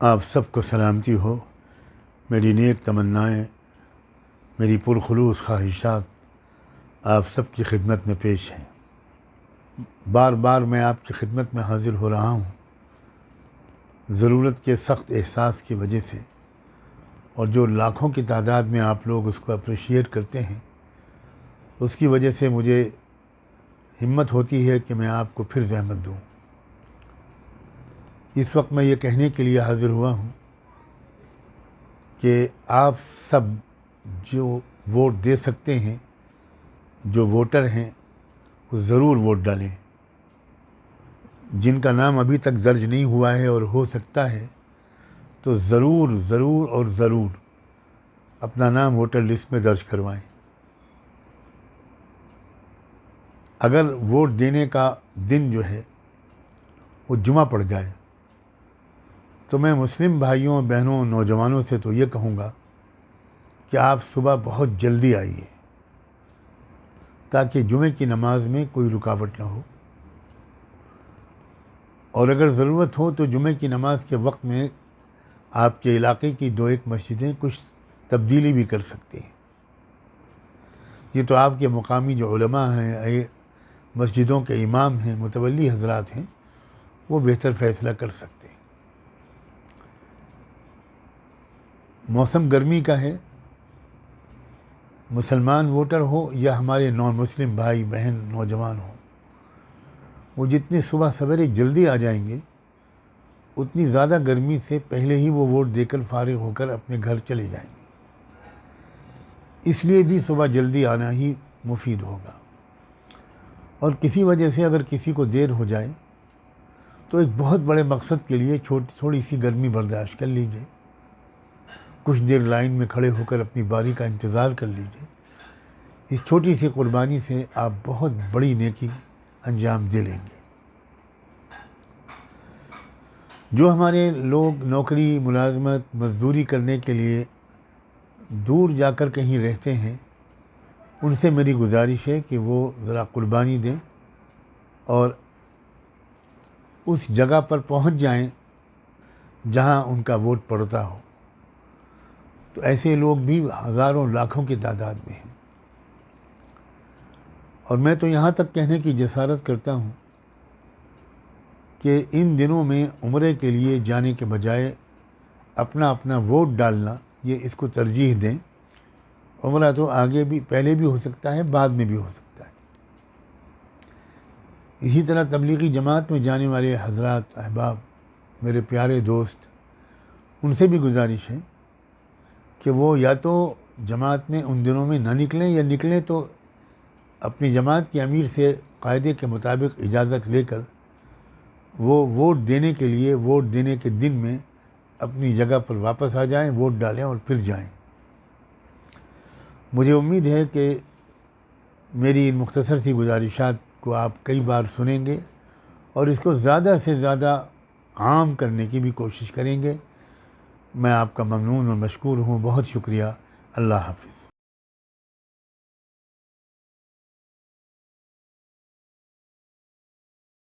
آپ سب کو سلامتی ہو۔ میری نیک تمنائیں، میری پرخلوص خواہشات آپ سب کی خدمت میں پیش ہیں۔ بار بار میں آپ کی خدمت میں حاضر ہو رہا ہوں، ضرورت کے سخت احساس کی وجہ سے، اور جو لاکھوں کی تعداد میں آپ لوگ اس کو اپریشیٹ کرتے ہیں، اس کی وجہ سے مجھے ہمت ہوتی ہے کہ میں آپ کو پھر زحمت دوں۔ اس وقت میں یہ کہنے کے لیے حاضر ہوا ہوں کہ آپ سب جو ووٹ دے سکتے ہیں، جو ووٹر ہیں، وہ ضرور ووٹ ڈالیں۔ جن کا نام ابھی تک درج نہیں ہوا ہے اور ہو سکتا ہے، تو ضرور ضرور اور ضرور اپنا نام ووٹر لسٹ میں درج کروائیں۔ اگر ووٹ دینے کا دن جو ہے وہ جمعہ پڑ جائے تو میں مسلم بھائیوں، بہنوں، نوجوانوں سے تو یہ کہوں گا کہ آپ صبح بہت جلدی آئیے تاکہ جمعے کی نماز میں کوئی رکاوٹ نہ ہو، اور اگر ضرورت ہو تو جمعے کی نماز کے وقت میں آپ کے علاقے کی 2-1 مسجدیں کچھ تبدیلی بھی کر سکتے ہیں۔ یہ تو آپ کے مقامی جو علماء ہیں، مسجدوں کے امام ہیں، متولی حضرات ہیں، وہ بہتر فیصلہ کر سکتے ہیں۔ موسم گرمی کا ہے، مسلمان ووٹر ہو یا ہمارے نان مسلم بھائی بہن نوجوان ہوں، وہ جتنی صبح سویرے جلدی آ جائیں گے، اتنی زیادہ گرمی سے پہلے ہی وہ ووٹ دے کر فارغ ہو کر اپنے گھر چلے جائیں گے۔ اس لیے بھی صبح جلدی آنا ہی مفید ہوگا، اور کسی وجہ سے اگر کسی کو دیر ہو جائے تو ایک بہت بڑے مقصد کے لیے تھوڑی سی گرمی برداشت کر لیجیے، کچھ دیر لائن میں کھڑے ہو کر اپنی باری کا انتظار کر لیجیے۔ اس چھوٹی سی قربانی سے آپ بہت بڑی نیکی انجام دے لیں گے۔ جو ہمارے لوگ نوکری، ملازمت، مزدوری کرنے کے لیے دور جا کر کہیں رہتے ہیں، ان سے میری گزارش ہے کہ وہ ذرا قربانی دیں اور اس جگہ پر پہنچ جائیں جہاں ان کا ووٹ پڑتا ہو۔ تو ایسے لوگ بھی ہزاروں لاکھوں کی تعداد میں ہیں، اور میں تو یہاں تک کہنے کی جسارت کرتا ہوں کہ ان دنوں میں عمرے کے لیے جانے کے بجائے اپنا ووٹ ڈالنا، یہ اس کو ترجیح دیں۔ عمرہ تو آگے بھی، پہلے بھی ہو سکتا ہے، بعد میں بھی ہو سکتا ہے۔ اسی طرح تبلیغی جماعت میں جانے والے حضرات، احباب، میرے پیارے دوست، ان سے بھی گزارش ہے کہ وہ یا تو جماعت میں ان دنوں میں نہ نکلیں، یا نکلیں تو اپنی جماعت کے امیر سے قاعدے کے مطابق اجازت لے کر وہ ووٹ دینے کے لیے، ووٹ دینے کے دن میں اپنی جگہ پر واپس آ جائیں، ووٹ ڈالیں اور پھر جائیں۔ مجھے امید ہے کہ میری ان مختصر سی گزارشات کو آپ کئی بار سنیں گے اور اس کو زیادہ سے زیادہ عام کرنے کی بھی کوشش کریں گے۔ میں آپ کا ممنون اور مشکور ہوں۔ بہت شکریہ۔ اللہ حافظ۔